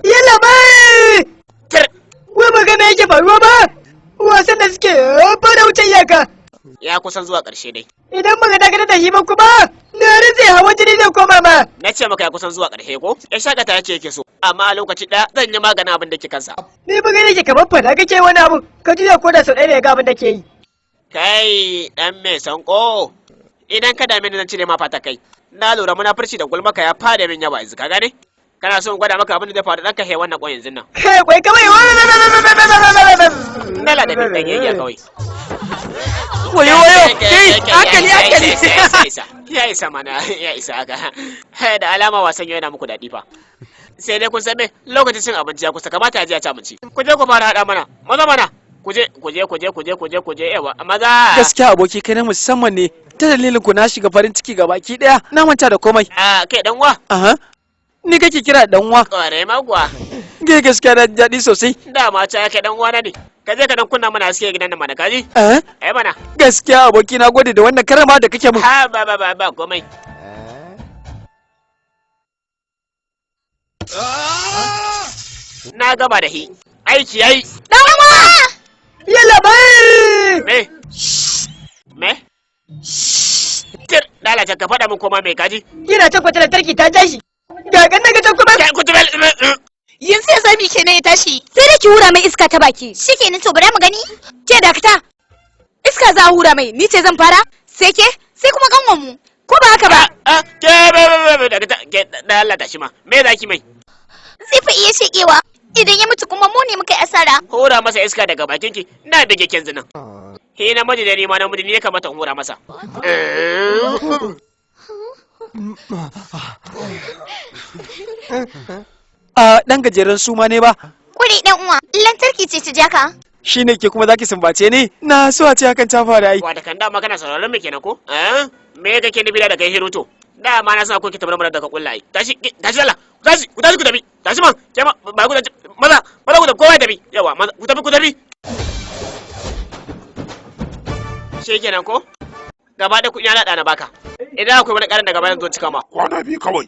Yalla bai! Wai magana yake faruwa ba? Wasan da suke fara wuce iyaka. Ya kusan zuwa ƙarshe dai. Idan muka dakatar da shi ba kuma, na rinse hawan jini zai koma ba. Na ce maka ya kusan zuwa ƙarshe ko? Ya shakata ya ce yake so, amma a lokaci ɗaya zan yi maganin abin da ke kansa. Ni magana yake kamar fada kake wani abu, ka juya ko da sau ɗaya da ya ga abin da ke yi. Kai ɗan mai sanko, idan ka dame ni zan cire ma fata kai. Na lura munafurci da gulmaka ya fara min yawa yanzu ka gane? Kana son gwada maka abin da zai faru ɗan ka he wannan ƙwan yanzu nan. Kai kwai kawai Nala da bin ɗan yayya kawai. Wayo hankali ya isa mana ya isa haka. Da alama wasan yau yana muku daɗi fa. Sai dai kun san me lokacin cin abinci ya kusa kamata ya je ya ci abinci. Ku je ku fara haɗa mana mana. Kuje yawa maza. Gaskiya aboki kai na musamman ne, ta dalilin ku na shiga farin ciki ga baki daya, na manta da komai. Kai dan uwa. Ni kake kira dan uwa? Kware ma kuwa. Gaskiya na daɗi sosai. Dama ta kai dan uwa na ne. Ka je ka dan kunna mana haske gidan nan mana kaji? Mana. Gaskiya aboki na gode da wannan karama da kake mun. Ba komai. Na gaba da hi. Aiki yayi. Dan uwa! Yalla bai! Me? Tir, dalace ka faɗa min koma mai kaji? Ina tabbata lantarki ta jashi. Ga ganna ga kuma. Yanzu ya sami kenan ya tashi. Sai da ki hura mai iska ta baki. Shikenan to bari mu gani. Ke dakata. Iska za a hura mai, ni ce zan fara? Sai ke? Sai kuma kanwan mu. Ko ba haka ba? Ke dalata shi ma. Me zaki mai? Zai fa iya shekewa. Idan ya mutu kuma mu ne muka yi asara. Hura masa iska daga bakinki, na bige kenzu nan. He namiji da ni ma namiji ne ya kamata in hura masa. Dan gajeren suma ne ba? Kuri dan uwa, lantarki ce ta jaka. Shi ne ke kuma zaki sumbace ni? Na so a ce hakan ta fara ai. Wata kan dama kana sauraron me kenan ko? Me kake nufi da kai hiruto? Dama na sa ko ki tabbata daga kullaye. Tashi Allah. Ku tashi ku tafi. Tashi man. Ke ma ba ku maza ku tafi kowa tafi. Yawa maza ku tafi. Shi kenan ko? Gaba da kuɗi na da na baka. Idan akwai wani ƙarin daga bayan zo cika ma. Kwana biyu kawai.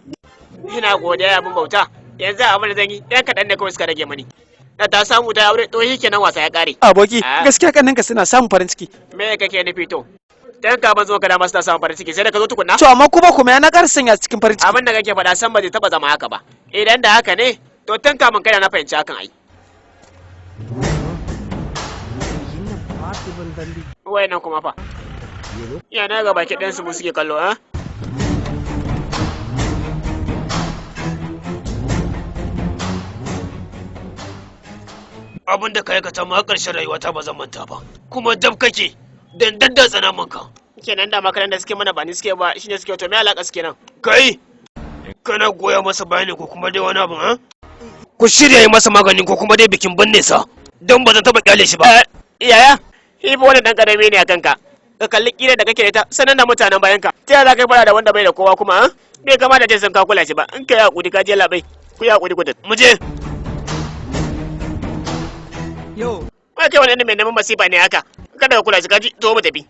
Ina godiya abin bauta. Yanzu abin da zan yi ɗan kaɗan ne kawai suka rage mani. Da ta samu ta aure to shi kenan wasa ya ƙare. Aboki, gaskiya kanninka suna samun farin ciki. Me kake nufi to? Dan ka ban zo ka dama suna samun farin ciki sai da ka zo tukunna. To amma kuma ya na ƙara sanya cikin farin ciki. Abin da kake faɗa san ba zai taɓa zama haka ba. Idan da haka ne to tun kamun kai na fahimci hakan ai. Wayannan kuma fa. Yana ga baki ɗayan su mu suke kallo ha? Abin da ka aikata ma ƙarshen rayuwata ba zan manta ba. Kuma dab kake dan daddatsa naman ka. Kenan da makaran da suke mana ba ni suke ba shine suke to me alaka suke nan? Kai kana goya masa bayani ko kuma dai wani abu ha? Ku shirya yi masa magani ko kuma dai bikin binne sa. Dan ba zan taba kyale shi ba. Yaya? Ibi wannan dan karami ne a kanka. Ka kalli kira da kake da ita sanan da mutanen bayan ka. Ta za ka fara da wanda bai da kowa kuma ha? Bai kamata ce sun ka kula shi ba. In ka yi hakuri ka je labai. Ku yi hakuri ku da. Mu je. Yo. Wai kai wani mai neman masifa ne haka. Kada ka kula shi kaji to mu tafi.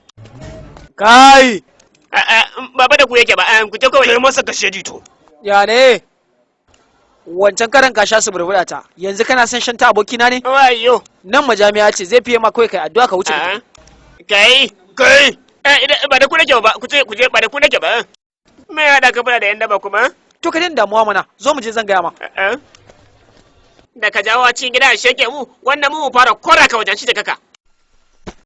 Kai. Baba da ku yake ba. Ku je kawai masa kashe dito. Ya ne? Wancan karan ka sha su burbuɗa ta. Yanzu kana son shan ta abokina ne? Wayo. Nan majami'a ce zai fiye ma kawai kai addu'a ka wuce. Kai. Idan ba da ku nake ba. Ku je ba da ku nake ba. Me ya da ka fara da yan daba kuma? To ka din damuwa mana. Zo mu je zan gaya ma. Da ka jawo a cikin gida a sheke mu, wannan mu fara kora ka wajen shi da kaka.